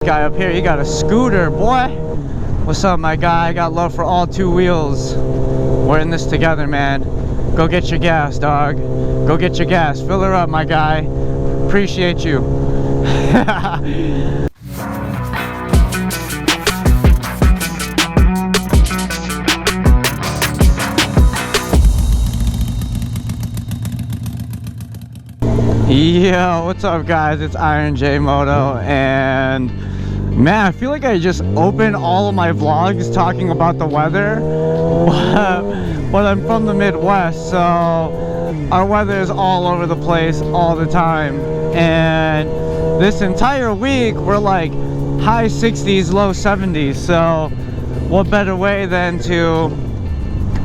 Guy up here, you got a scooter, boy. What's up, my guy? I got love for all two wheels. We're in this together, man. Go get your gas, dog. Go get your gas. Fill her up, my guy. Appreciate you. Yo, what's up, guys? It's Iron J Moto, and man, I feel like I just opened all of my vlogs talking about the weather. But I'm from the Midwest, so our weather is all over the place all the time. And this entire week, we're like high 60s, low 70s. So what better way than to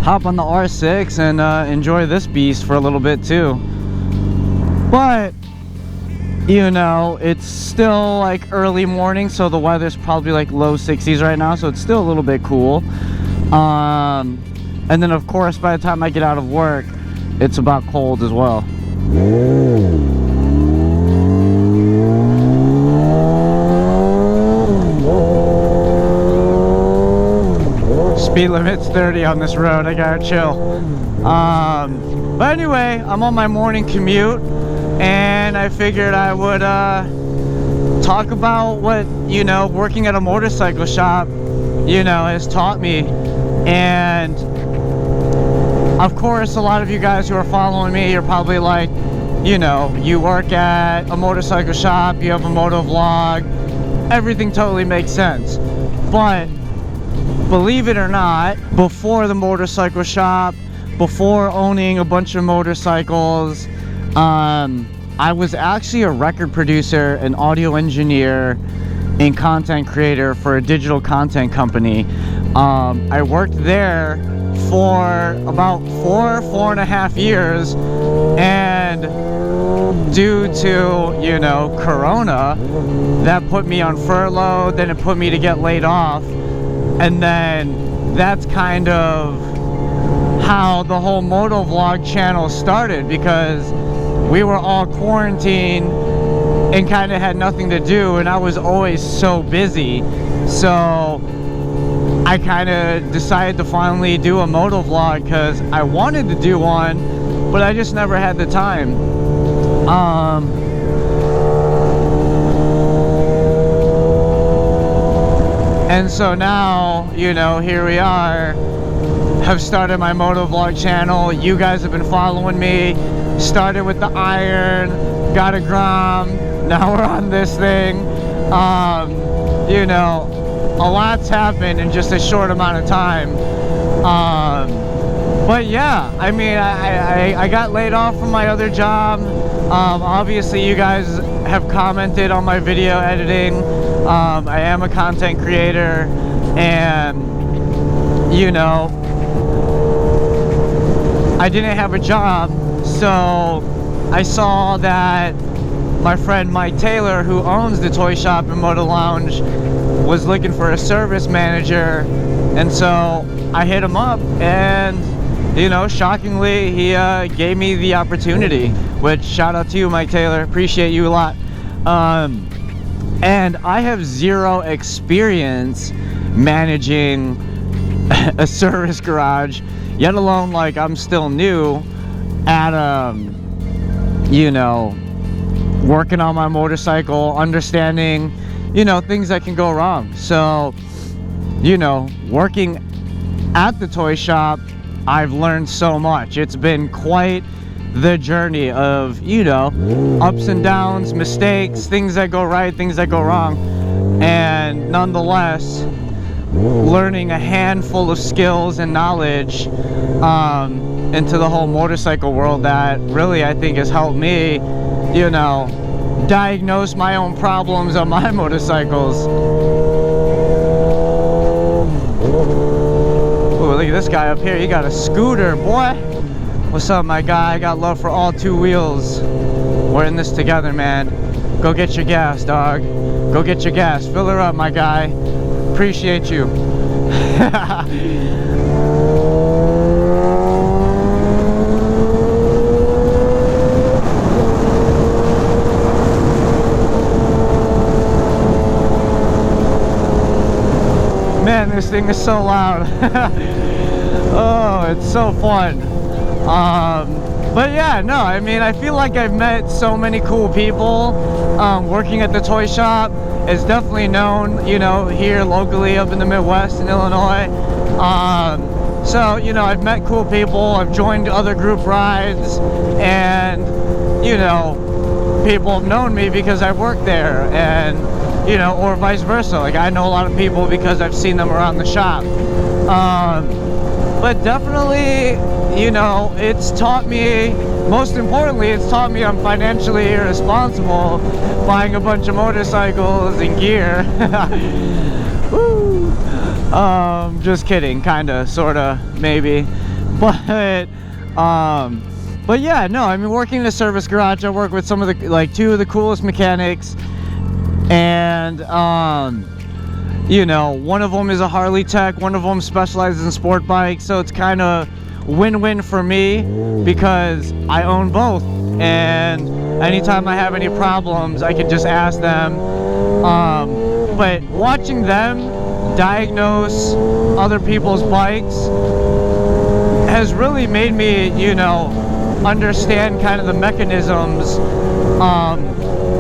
hop on the R6 and enjoy this beast for a little bit too. But you know, it's still like early morning, so the weather's probably like low 60s right now, so it's still a little bit cool. And then of course by the time I get out of work, it's about cold as well. Speed limit's 30 on this road, I gotta chill. But anyway, I'm on my morning commute, and I figured I would talk about what, you know, working at a motorcycle shop, you know, has taught me. And of course, a lot of you guys who are following me, you're probably like, you know, you work at a motorcycle shop, you have a moto vlog, everything totally makes sense. But believe it or not, before the motorcycle shop, before owning a bunch of motorcycles, I was actually a record producer, an audio engineer, and content creator for a digital content company. I worked there for about four and a half years, and due to, you know, Corona, that put me on furlough, then it put me to get laid off, and then that's kind of how the whole moto vlog channel started, because we were all quarantined and kind of had nothing to do, and I was always so busy. So I kind of decided to finally do a moto vlog because I wanted to do one, but I just never had the time. And so now, you know, here we are, have started my moto vlog channel. You guys have been following me. Started with the Iron, got a Grom, now we're on this thing. You know, a lot's happened in just a short amount of time. But yeah, I mean, I got laid off from my other job. Obviously you guys have commented on my video editing. I am a content creator, and you know, I didn't have a job, so I saw that my friend Mike Taylor, who owns the toy shop and moto lounge, was looking for a service manager, and so I hit him up, and you know, shockingly, he gave me the opportunity, which shout out to you, Mike Taylor, appreciate you a lot. And I have zero experience managing a service garage, yet alone like I'm still new at you know, working on my motorcycle, understanding, you know, things that can go wrong. So, you know, working at the toy shop, I've learned so much. It's been quite the journey of, you know, ups and downs, mistakes, things that go right, things that go wrong, and nonetheless learning a handful of skills and knowledge into the whole motorcycle world that really, I think, has helped me, you know, diagnose my own problems on my motorcycles. Ooh, look at this guy up here, he got a scooter, boy. What's up, my guy? I got love for all two wheels. We're in this together, man. Go get your gas, dog. Go get your gas. Fill her up, my guy. Appreciate you. Man, this thing is so loud. Oh, it's so fun. But yeah, no, I mean, I feel like I've met so many cool people. Working at the toy shop is definitely known, you know, here locally up in the Midwest in Illinois. So, you know, I've met cool people, I've joined other group rides, and, you know, people have known me because I've worked there, and, you know, or vice versa. Like, I know a lot of people because I've seen them around the shop. But definitely, you know, it's taught me, most importantly, it's taught me I'm financially irresponsible buying a bunch of motorcycles and gear. Woo. Just kidding, kinda, sorta, maybe. But yeah, no, I mean, working in a service garage, I work with some of the, like, two of the coolest mechanics, and you know, one of them is a Harley tech, one of them specializes in sport bikes, so it's kind of win-win for me because I own both, and anytime I have any problems I can just ask them. But watching them diagnose other people's bikes has really made me, you know, understand kind of the mechanisms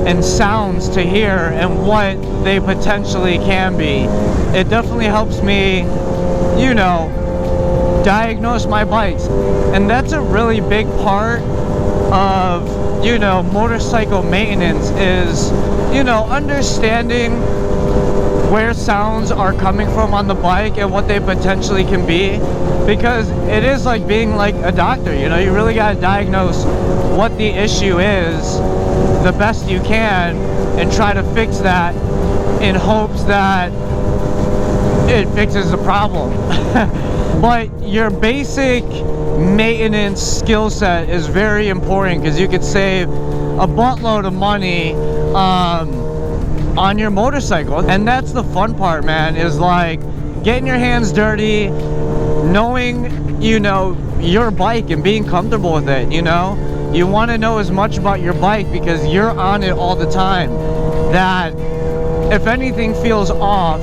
and sounds to hear and what they potentially can be. It definitely helps me, you know, diagnose my bikes, and that's a really big part of, you know, motorcycle maintenance is, you know, understanding where sounds are coming from on the bike and what they potentially can be, because it is like being like a doctor, you know, you really got to diagnose what the issue is the best you can and try to fix that in hopes that it fixes the problem. But your basic maintenance skill set is very important because you could save a buttload of money on your motorcycle. And that's the fun part, man, is like getting your hands dirty, knowing, you know, your bike and being comfortable with it, you know? You want to know as much about your bike because you're on it all the time, that if anything feels off,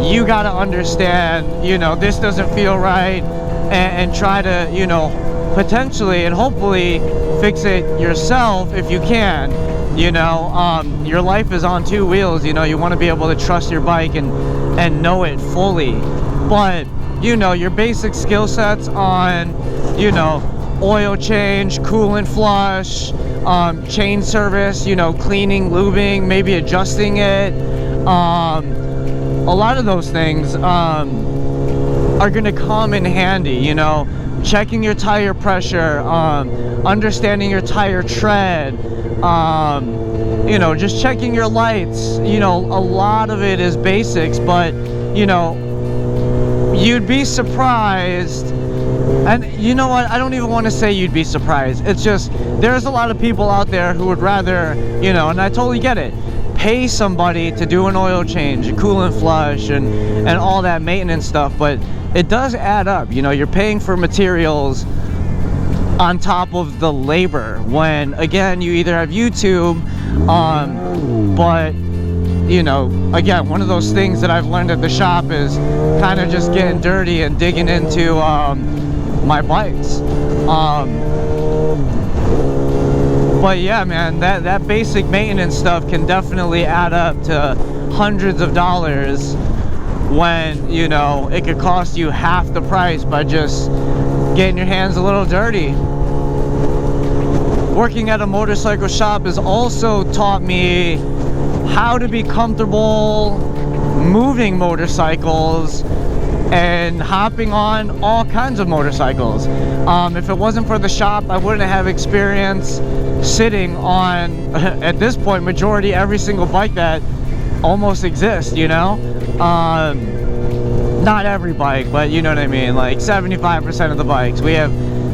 you got to understand, you know, this doesn't feel right, and try to, you know, potentially and hopefully fix it yourself if you can. You know, your life is on two wheels, you know, you want to be able to trust your bike and know it fully. But, you know, your basic skill sets on, you know, oil change, coolant flush, chain service, you know, cleaning, lubing, maybe adjusting it, a lot of those things are going to come in handy, you know, checking your tire pressure, understanding your tire tread, you know, just checking your lights. You know, a lot of it is basics, but, you know, you'd be surprised. And you know what, I don't even want to say you'd be surprised. It's just, there's a lot of people out there who would rather, you know, and I totally get it, pay somebody to do an oil change, a coolant flush, and all that maintenance stuff, but it does add up. You know, you're paying for materials on top of the labor, when again, you either have YouTube, but, you know, again, one of those things that I've learned at the shop is kind of just getting dirty and digging into my bikes. But yeah, man, that basic maintenance stuff can definitely add up to hundreds of dollars, when, you know, it could cost you half the price by just getting your hands a little dirty. Working at a motorcycle shop has also taught me how to be comfortable moving motorcycles and hopping on all kinds of motorcycles. If it wasn't for the shop, I wouldn't have experience sitting on, at this point, majority every single bike that almost exists, you know? Not every bike, but you know what I mean, like 75% of the bikes. We have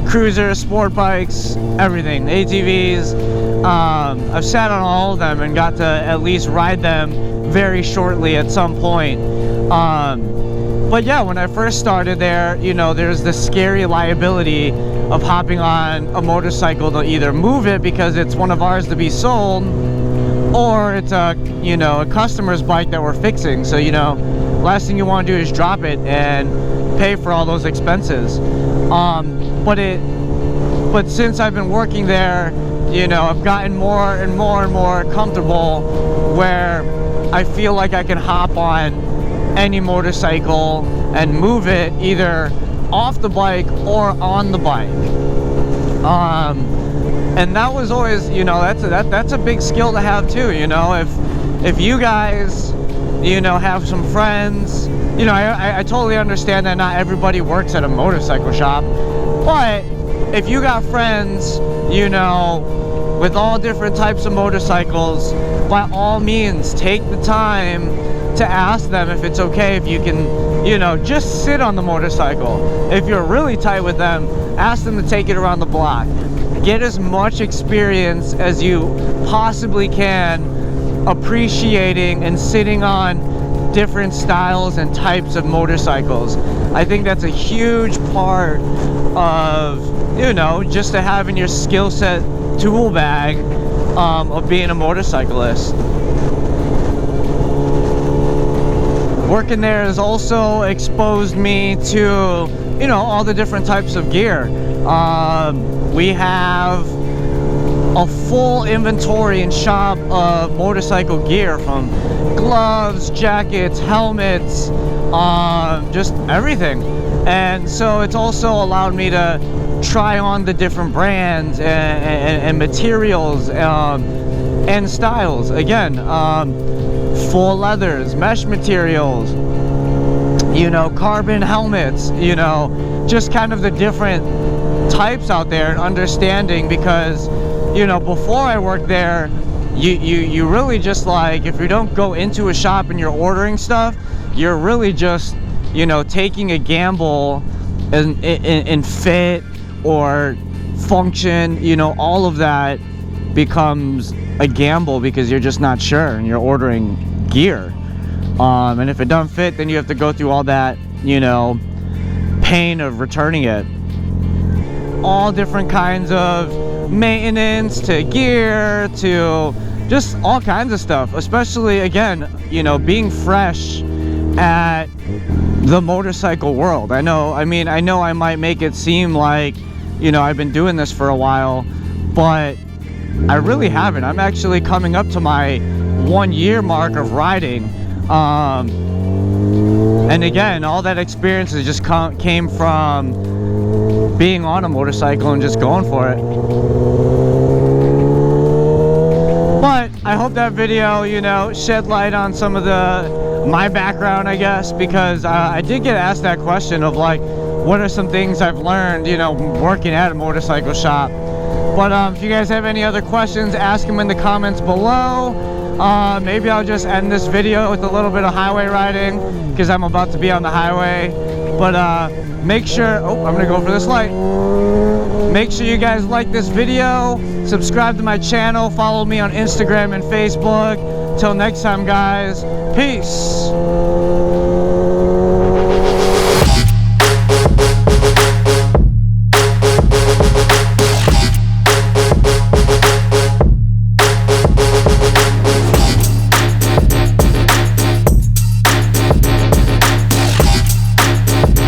cruisers, sport bikes, everything, ATVs. I've sat on all of them and got to at least ride them very shortly at some point. But yeah, when I first started there, you know, there's this scary liability of hopping on a motorcycle to either move it because it's one of ours to be sold, or it's a, you know, a customer's bike that we're fixing. So, you know, last thing you want to do is drop it and pay for all those expenses. But since I've been working there, you know, I've gotten more and more comfortable where I feel like I can hop on any motorcycle and move it either off the bike or on the bike. And that was always, you know, that's a big skill to have too. You know, if you guys, you know, have some friends, you know, I totally understand that not everybody works at a motorcycle shop, but if you got friends, you know, with all different types of motorcycles, by all means, take the time to ask them if it's okay if you can, you know, just sit on the motorcycle. If you're really tight with them, ask them to take it around the block. Get as much experience as you possibly can appreciating and sitting on different styles and types of motorcycles. I think that's a huge part of, you know, just to have in your skill set tool bag of being a motorcyclist. Working there has also exposed me to, you know, all the different types of gear. We have a full inventory and shop of motorcycle gear, from gloves, jackets, helmets, just everything. And so it's also allowed me to try on the different brands and materials and styles. Again, full leathers, mesh materials, you know, carbon helmets, you know, just kind of the different types out there, and understanding, because, you know, before I worked there, you really just, like, if you don't go into a shop and you're ordering stuff, you're really just, you know, taking a gamble in fit or function. You know, all of that becomes a gamble because you're just not sure and you're ordering gear. And if it doesn't fit, then you have to go through all that, you know, pain of returning it. All different kinds of maintenance to gear to just all kinds of stuff, especially, again, you know, being fresh at the motorcycle world. I know I might make it seem like, you know, I've been doing this for a while, but I really haven't. I'm actually coming up to my 1 year mark of riding. And again, all that experience has just came from being on a motorcycle and just going for it. But I hope that video, you know, shed light on some of my background, I guess, because I did get asked that question of, like, what are some things I've learned, you know, working at a motorcycle shop. But if you guys have any other questions, ask them in the comments below. Maybe I'll just end this video with a little bit of highway riding, because I'm about to be on the highway. But make sure, oh, I'm gonna go for this light. Make sure you guys like this video, subscribe to my channel, follow me on Instagram and Facebook. Till next time, guys, peace.